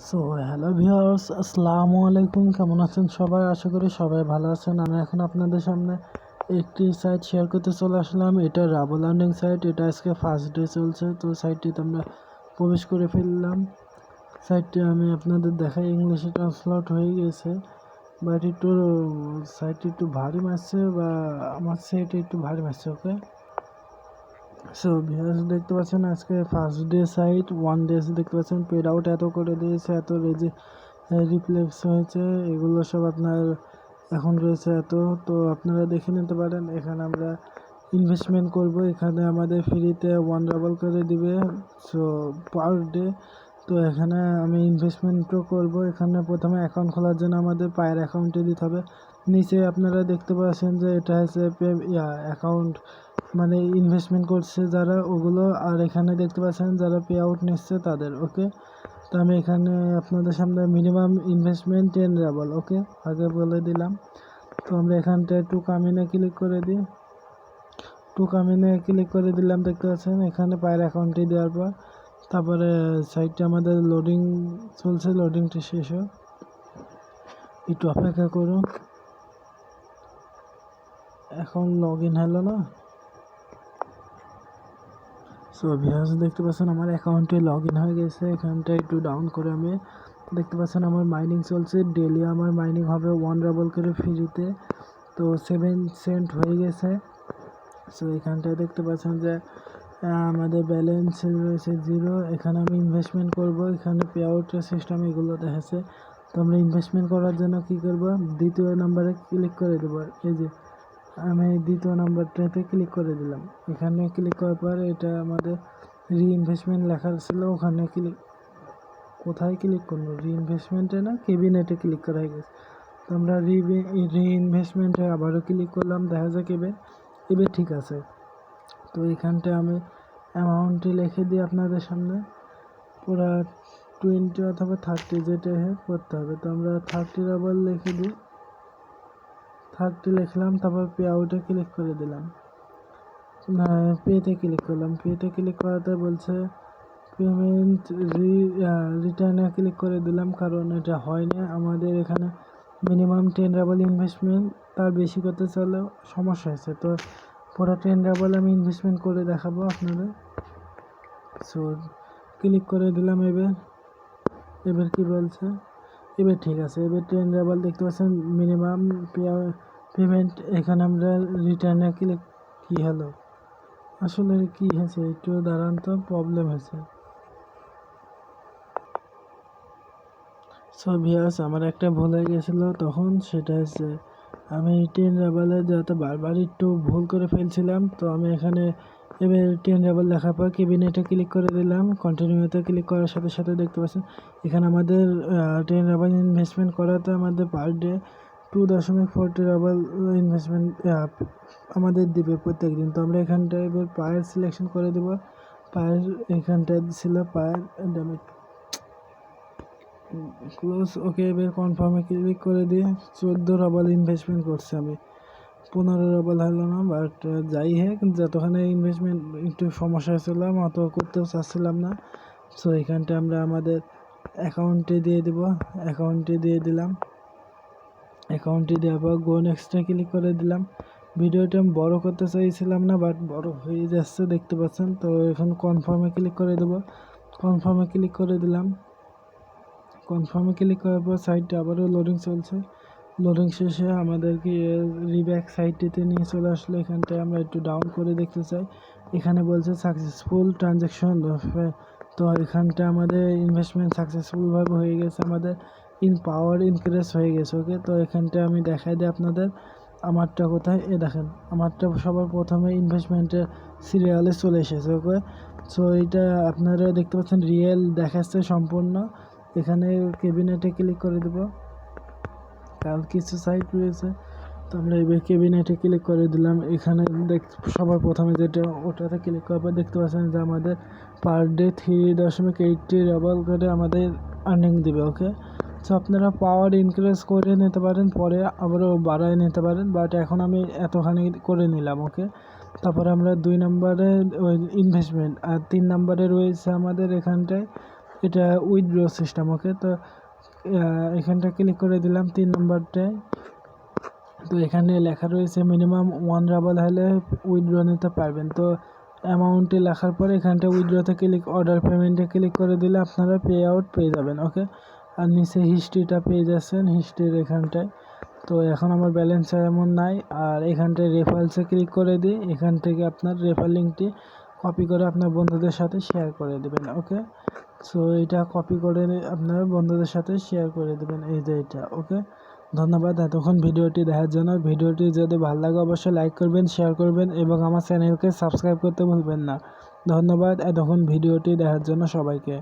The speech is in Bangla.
সো হ্যালো ভিউয়ার্স, আসসালামু আলাইকুম। কেমন আছেন সবাই? আশা করি সবাই ভালো আছেন। আমি এখন আপনাদের সামনে একটি সাইট শেয়ার করতে চলে আসলাম। এটা রাবল আর্নিং সাইট। এটা আজকে ফার্স্ট ডে চলছে। তো সাইটটিতে আমরা প্রবেশ করে ফেললাম। সাইটটি আমি আপনাদের দেখাই, ইংলিশে ট্রান্সলেট হয়ে গেছে, বাট একটু সাইটটি একটু ভারী মারছে, বা আমার সেট একটু ভারী মারছে। ওকে, সো ভিউয়ার্স দেখতে পাচ্ছেন আজকে ফার্স্ট ডে সাইট 1 ডেজ দেখতে পাচ্ছেন পেড আউট এত করে দিয়েছে, এত রিফ্লেক্স হয়েছে, এগুলো সব আপনার এখন রয়েছে এত। তো আপনারা দেখে নিতে পারেন। এখানে আমরা ইনভেস্টমেন্ট করব, এখানে আমাদের ফ্রিতে 1 রাবল করে দিবে, সো পার ডে। তো এখানে আমি ইনভেস্টমেন্টও করব। এখানে প্রথমে অ্যাকাউন্ট খোলার জন্য আমাদের পায়ের অ্যাকাউন্টে দিতে হবে। নিচে আপনারা দেখতে পাচ্ছেন যে এটা হচ্ছে অ্যাকাউন্ট, মানে ইনভেস্টমেন্ট করছে যারা ওগুলো, আর এখানে দেখতে পাচ্ছেন যারা পে আউট নিচ্ছে তাদের। ওকে, তো আমি এখানে আপনাদের সামনে মিনিমাম ইনভেস্টমেন্ট 10 রাবল, ওকে, আগে বলে দিলাম। তো আমরা এখানটায় টু কামিনে ক্লিক করে দিই। টু কামিনে ক্লিক করে দিলাম, দেখতে পাচ্ছেন এখানে পায়ের অ্যাকাউন্টটি দেওয়ার পর তারপরে সাইটটা আমাদের লোডিং চলছে, লোডিংটি শেষ হোক, একটু অপেক্ষা করুন। এখন লগ ইন হলো না। সো ভিউয়ার্স দেখতে পাচ্ছেন আমার অ্যাকাউন্টে লগ ইন হয়ে গেছে। এখানটা একটু ডাউন করে আমি দেখতে পাচ্ছেন আমার মাইনিং চলছে। ডেলি আমার মাইনিং হবে 1 রাবল করে ফ্রিতে। তো 7 সেন্ট হয়ে গেছে। সো এখানটায় দেখতে পাচ্ছেন যে আমাদের ব্যালেন্স রয়েছে 0। এখানে আমি ইনভেস্টমেন্ট করব, এখানে পে আউটের সিস্টেম এগুলো দেখাচ্ছে। তো আমরা ইনভেস্টমেন্ট করার জন্য কি করব, দ্বিতীয় নাম্বারে ক্লিক করে দেবো। এই যে আমি দ্বিতীয় নাম্বারটাতে ক্লিক করে দিলাম। এখানে ক্লিক করার পর এটা আমাদের রিইনভেস্টমেন্ট লেখা ছিল, ওখানে ক্লিক, কোথায় ক্লিক করবো, রিইনভেস্টমেন্টে না কেবিনেটে ক্লিক করা হয়ে গেছে। তো আমরা রিইনভেস্টমেন্টে আবারও ক্লিক করলাম, দেখা যাক এবার ঠিক আছে। তো এখানটায় আমি অ্যামাউন্টটি লিখে দিই আপনাদের সামনে, পুরা 20 অথবা 30 যেটা করতে হবে। তো আমরা 30 রাবল লিখে দিই, 30 লিখলাম, তারপর পে আউটে ক্লিক করে দিলাম, না পেতে ক্লিক করলাম। পেতে ক্লিক করাতে বলছে পেমেন্ট রিটার্নে ক্লিক করে দিলাম, কারণ এটা হয়নি আমাদের এখানে মিনিমাম 10 রাবল ইনভেস্টমেন্ট, তার বেশি করতে চাইলে সমস্যা হয়েছে। তো পুরো 10 রাবল আমি ইনভেস্টমেন্ট করে দেখাবো আপনাদের। সো ক্লিক করে দিলাম। এবার কি বলছে, এবার ঠিক আছে, এবার 10 রাবল দেখতে পাচ্ছেন মিনিমাম পেমেন্ট। এখানে আমরা রিটার্নে ক্লিক, কি হলো আসলে কি হয়েছে, একটু দাঁড়ান তো, প্রবলেম হয়েছে। সো ভিউয়ার্স আমার একটা ভুল হয়ে গেছিলো তখন, সেটা হচ্ছে আমি 10 রাবলে যাতে বারবার একটু ভুল করে ফেলছিলাম। তো আমি এখানে এবার 10 রাবল লেখার পর কেবিনেটে ক্লিক করে দিলাম। কন্টিনিউতে ক্লিক করার সাথে সাথে দেখতে পাচ্ছেন এখানে আমাদের 10 রাবল ইনভেস্টমেন্ট করাতে আমাদের পার ডে 2.40 রাবল ইনভেস্টমেন্ট আমাদের দিবে প্রত্যেক দিন। তো আমরা এখানটায় এবার পায়ের সিলেকশন করে দেবো। পায়ের এখানটায় ছিল পায়ের ডেমিট ক্লোজ, ওকে, এবার কনফার্মে ক্লিক করে দিয়ে 14 রাবল ইনভেস্টমেন্ট করছি আমি। 15 রাবল হলো না, বাট যাই হোক, যতখানে ইনভেস্টমেন্ট একটু সমস্যা হয়েছিলাম অত করতেও চাচ্ছিলাম না। সো এখানটা আমরা আমাদের অ্যাকাউন্টে দিয়ে দেব, অ্যাকাউন্টে দিয়ে দিলাম। অ্যাকাউন্টে দেওয়ার পর গো নেক্সটে ক্লিক করে দিলাম। ভিডিওটা আমি বড় করতে চাইছিলাম না, বাট বড় হয়ে যাচ্ছে দেখতে পাচ্ছেন। তো এখন কনফার্মে ক্লিক করে দেবো, কনফার্মে ক্লিক করে দিলাম। কনফার্মে ক্লিক করার পর সাইটটা আবারও লোডিং চলছে। লোডিং শেষে আমাদেরকে রিব্যাক সাইটটিতে নিয়ে চলে আসলো। এখানটায় আমরা একটু ডাউন করে দেখতে চাই, এখানে বলছে সাকসেসফুল ট্রানজ্যাকশন। তো এখানটা আমাদের ইনভেস্টমেন্ট সাকসেসফুলভাবে হয়ে গেছে, আমাদের পাওয়ার ইনক্রিজ হয়ে গেছে। ওকে, তো এখানটা আমি দেখাই দিই আপনাদের আমারটা কোথায়। দেখেন আমারটা সবার প্রথমে ইনভেস্টমেন্টের সিরিয়ালে চলে এসেছে। ওকে, সো এটা আপনারা দেখতে পাচ্ছেন রিয়েল দেখাচ্ছে সম্পূর্ণ। এখানে কেবিনেটে ক্লিক করে দেব, কারণ কিছু সাইট রয়েছে। তো আমরা এবার কেবিনেটে ক্লিক করে দিলাম। এখানে সবার প্রথমে যেটা, ওটাতে ক্লিক করার পর দেখতে পাচ্ছেন যে আমাদের পার ডে 3.80 রাবল করে আমাদের আর্নিং দিবে। ওকে, সো আপনারা পাওয়ার ইনক্রিজ করে নিতে পারেন, পরে আবারও বাড়ায় নিতে পারেন, বাট এখন আমি এতখানি করে নিলাম। ওকে, তারপরে আমরা 2 নম্বরে ওই ইনভেস্টমেন্ট, আর 3 নম্বরে রয়েছে আমাদের এখানটায় এটা উইথড্র সিস্টেম। ওকে, তো এখানটা ক্লিক করে দিলাম 3 নম্বরটায়। তো এখানে লেখা রয়েছে মিনিমাম 1 রাবল হলে উইথড্র নিতে পারবেন। তো অ্যামাউন্টে লেখার পরে এখানটা উইথড্রতে ক্লিক, অর্ডার পেমেন্টে ক্লিক করে দিলে আপনারা পে আউট পেয়ে যাবেন। ওকে, আর নিচে হিস্ট্রিটা পেয়ে যাচ্ছেন, হিস্ট্রির এখানটায়। তো এখন আমার ব্যালেন্স এমন নাই। আর এখানটায় রেফারেলসে ক্লিক করে দিই, এখান থেকে আপনার রেফার লিঙ্কটি কপি করে আপনার বন্ধুদের সাথে শেয়ার করে দেবেন। ওকে, সো এটা কপি করে আপনার বন্ধুদের সাথে শেয়ার করে দেবেন, এই যে এটা। ওকে, ধন্যবাদ এতক্ষণ ভিডিওটি দেখার জন্য। ভিডিওটি যদি ভালো লাগে অবশ্যই লাইক করবেন, শেয়ার করবেন এবং আমার চ্যানেলকে সাবস্ক্রাইব করতে ভুলবেন না। ধন্যবাদ এতক্ষণ ভিডিওটি দেখার জন্য সবাইকে।